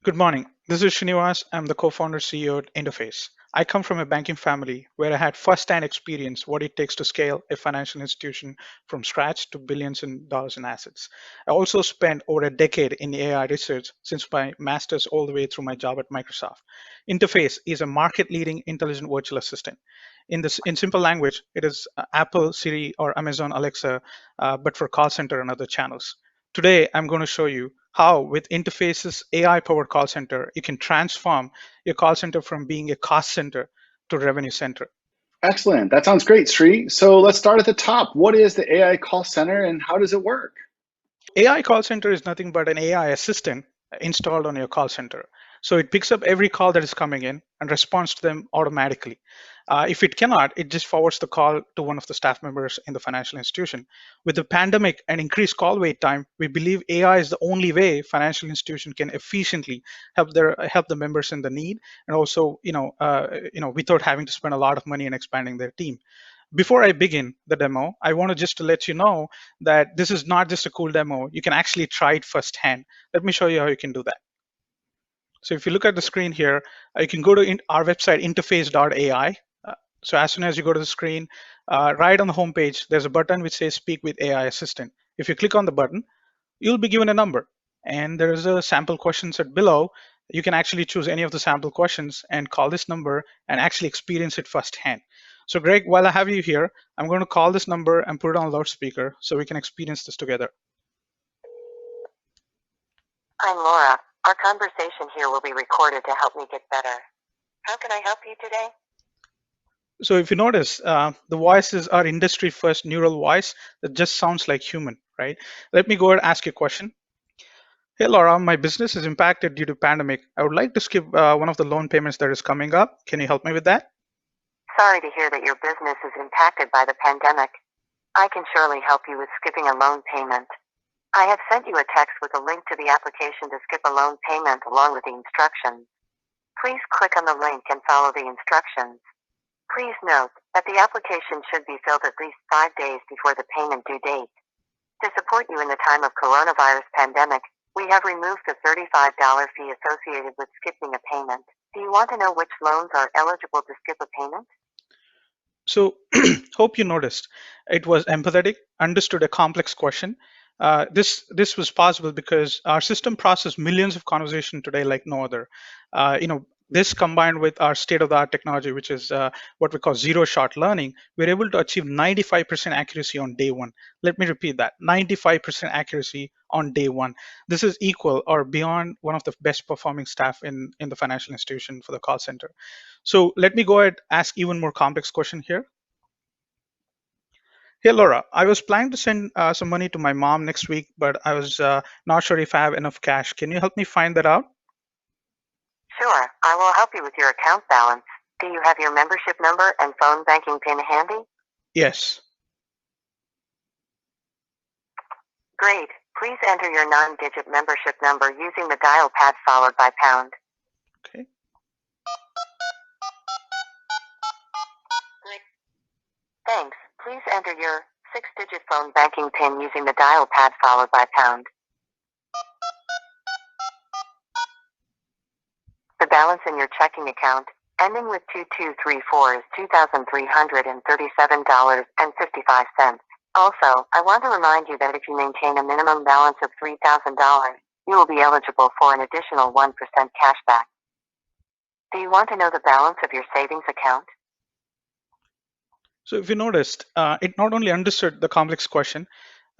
Good morning. This is Srinivas. I'm the co-founder CEO at Interface. I come from a banking family where I had first-hand experience what it takes to scale a financial institution from scratch to billions in dollars in assets. I also spent over a decade in AI research since my master's all the way through my job at Microsoft. Interface is a market-leading intelligent virtual assistant. In simple language, it is Apple, Siri, or Amazon Alexa, but for call center and other channels. Today, I'm going to show you how, with Interface's AI powered call center, you can transform your call center from being a cost center to revenue center. Excellent. That sounds great, Sri. So let's start at the top. What is the AI call center and how does it work? AI call center is nothing but an AI assistant installed on your call center. So it picks up every call that is coming in and responds to them automatically. If it cannot, it just forwards the call to one of the staff members in the financial institution. With the pandemic and increased call wait time, we believe AI is the only way financial institution can efficiently help the members in the need, and also without having to spend a lot of money in expanding their team. Before I begin the demo, I want to just to let you know that this is not just a cool demo. You can actually try it firsthand. Let me show you how you can do that. So if you look at the screen here, you can go to our website, interface.ai. So as soon as you go to the screen, right on the homepage, there's a button which says Speak with AI Assistant. If you click on the button, you'll be given a number. And there's a sample question set below. You can actually choose any of the sample questions and call this number and actually experience it firsthand. So Greg, while I have you here, I'm going to call this number and put it on loudspeaker so we can experience this together. I'm Laura. Our conversation here will be recorded to help me get better. How can I help you today? So if you notice, the voices are industry first neural voice that just sounds like human, right? Let me go ahead and ask you a question. Hey Laura, my business is impacted due to pandemic. I would like to skip one of the loan payments that is coming up. Can you help me with that? Sorry to hear that your business is impacted by the pandemic. I can surely help you with skipping a loan payment. I have sent you a text with a link to the application to skip a loan payment along with the instructions. Please click on the link and follow the instructions. Please note that the application should be filled at least 5 days before the payment due date. To support you in the time of coronavirus pandemic, we have removed the $35 fee associated with skipping a payment. Do you want to know which loans are eligible to skip a payment? So hope you noticed. It was empathetic, understood a complex question. This was possible because our system processed millions of conversation today like no other. This combined with our state-of-the-art technology, which is what we call zero-shot learning, we're able to achieve 95% accuracy on day one. Let me repeat that: 95% accuracy on day one. This is equal or beyond one of the best performing staff in the financial institution for the call center. So let me go ahead and ask even more complex question here. Hey Laura, I was planning to send some money to my mom next week, but I was not sure if I have enough cash. Can you help me find that out? Sure, I will help you with your account balance. Do you have your membership number and phone banking PIN handy? Yes. Great. Please enter your 9-digit membership number using the dial pad followed by pound. Okay. Thanks. Please enter your 6-digit phone banking PIN using the dial pad followed by pound. The balance in your checking account, ending with 2234, is $2,337.55. Also, I want to remind you that if you maintain a minimum balance of $3,000, you will be eligible for an additional 1% cashback. Do you want to know the balance of your savings account? So if you noticed, it not only understood the complex question,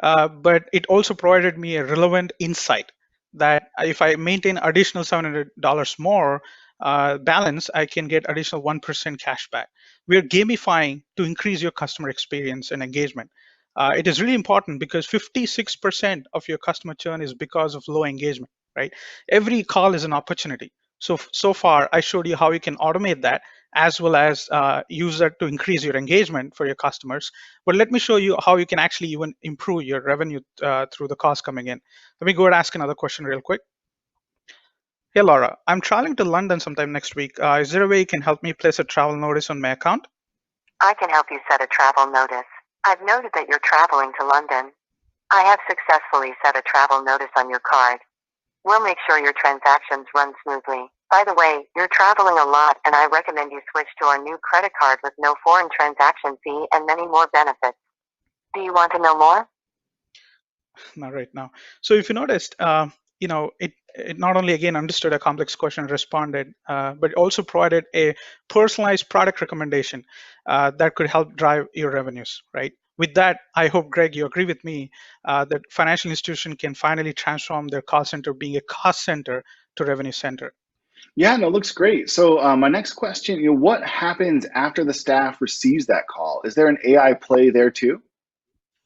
but it also provided me a relevant insight that if I maintain additional $700 more balance, I can get additional 1% cashback. We are gamifying to increase your customer experience and engagement. It is really important because 56% of your customer churn is because of low engagement, right? Every call is an opportunity. So far, I showed you how you can automate that as well as use that to increase your engagement for your customers. But let me show you how you can actually even improve your revenue through the calls coming in. Let me go and ask another question real quick. Hey Laura, I'm traveling to London sometime next week. Is there a way you can help me place a travel notice on my account? I can help you set a travel notice. I've noted that you're traveling to London. I have successfully set a travel notice on your card. We'll make sure your transactions run smoothly. By the way, you're traveling a lot, and I recommend you switch to our new credit card with no foreign transaction fee and many more benefits. Do you want to know more? Not right now. So if you noticed, it not only again understood a complex question and responded, but it also provided a personalized product recommendation that could help drive your revenues, right? With that, I hope, Greg, you agree with me that financial institution can finally transform their call center being a cost center to revenue center. Yeah, no, looks great. So my next question, what happens after the staff receives that call? Is there an AI play there too?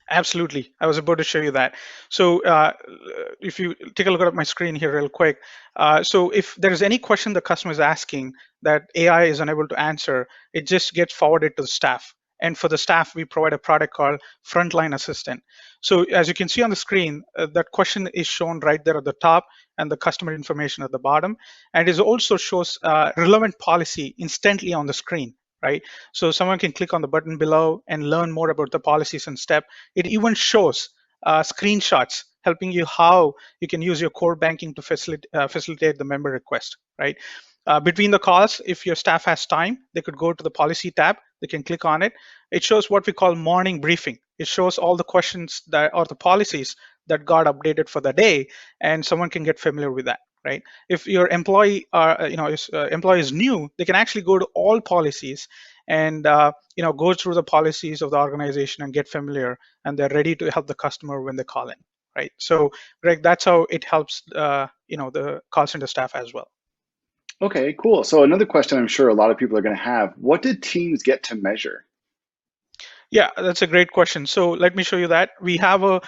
Absolutely. I was about to show you that. So if you take a look at my screen here real quick, so if there is any question the customer is asking that AI is unable to answer, it just gets forwarded to the staff. And for the staff, we provide a product called Frontline Assistant. So as you can see on the screen, that question is shown right there at the top and the customer information at the bottom. And it also shows relevant policy instantly on the screen, right? So someone can click on the button below and learn more about the policies and step. It even shows screenshots helping you how you can use your core banking to facilitate the member request, right? Between the calls, if your staff has time, they could go to the policy tab, they can click on it. It shows what we call morning briefing. It shows all the questions that or the policies that got updated for the day, and someone can get familiar with that, right? If your employee employee is new, they can actually go to all policies and go through the policies of the organization and get familiar, and they're ready to help the customer when they call in, right? So, Greg, that's how it helps the call center staff as well. Okay, cool. So another question I'm sure a lot of people are going to have, what did teams get to measure? Yeah, that's a great question. So let me show you that. We have a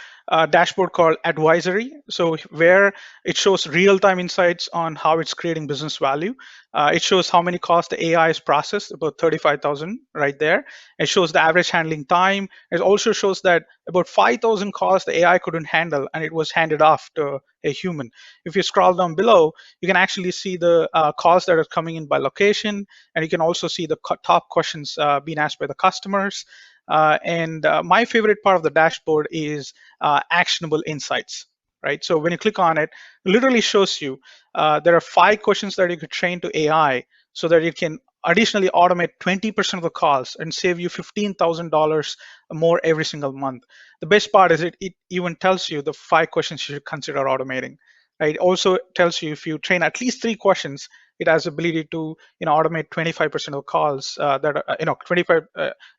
dashboard called Advisory. So where it shows real-time insights on how it's creating business value. It shows how many calls the AI is processed, about 35,000 right there. It shows the average handling time. It also shows that about 5,000 calls the AI couldn't handle, and it was handed off to a human. If you scroll down below, you can actually see the calls that are coming in by location, and you can also see the top questions being asked by the customers. And my favorite part of the dashboard is actionable insights, right? So when you click on it, it literally shows you there are 5 questions that you could train to AI so that it can additionally automate 20% of the calls and save you $15,000 more every single month. The best part is it even tells you the 5 questions you should consider automating. Right? It also tells you if you train at least 3 questions, it has the ability to automate 25% of calls that are, 25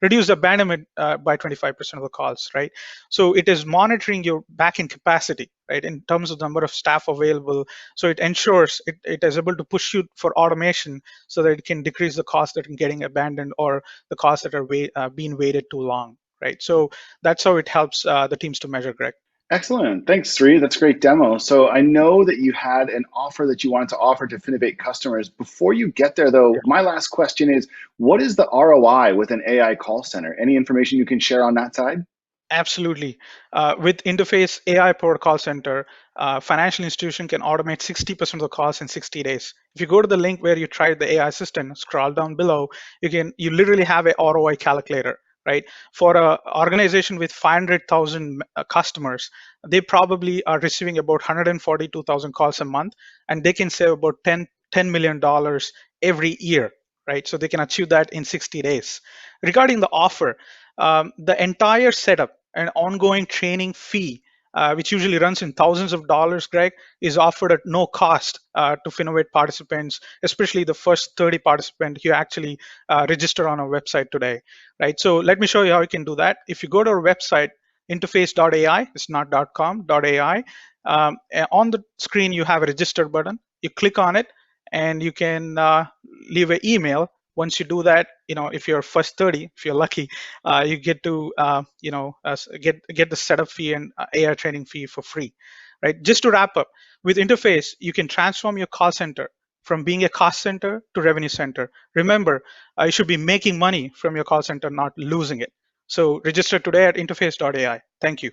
reduce the abandonment by 25% of the calls, right? So it is monitoring your backend capacity, right, in terms of the number of staff available. So it ensures it is able to push you for automation so that it can decrease the cost that are getting abandoned or the costs that are being waited too long, right? So that's how it helps the teams to measure, Greg. Excellent. Thanks, Sri. That's a great demo. So I know that you had an offer that you wanted to offer to Finovate customers. Before you get there, though, my last question is, what is the ROI with an AI call center? Any information you can share on that side? Absolutely. With Interface AI-powered call center, financial institution can automate 60% of the calls in 60 days. If you go to the link where you tried the AI assistant, scroll down below, you literally have a ROI calculator, right? For an organization with 500,000 customers, they probably are receiving about 142,000 calls a month, and they can save about $10 million every year, right? So they can achieve that in 60 days. Regarding the offer, the entire setup and ongoing training fee, which usually runs in thousands of dollars, Greg, is offered at no cost to Finovate participants, especially the first 30 participants who actually register on our website today, right? So let me show you how you can do that. If you go to our website, interface.ai, it's not .com, .ai, on the screen you have a register button. You click on it and you can leave an email. Once you do that, if you're first 30, if you're lucky, you get to get the setup fee and AI training fee for free, right? Just to wrap up, with Interface, you can transform your call center from being a cost center to revenue center. Remember, you should be making money from your call center, not losing it. So register today at interface.ai. Thank you.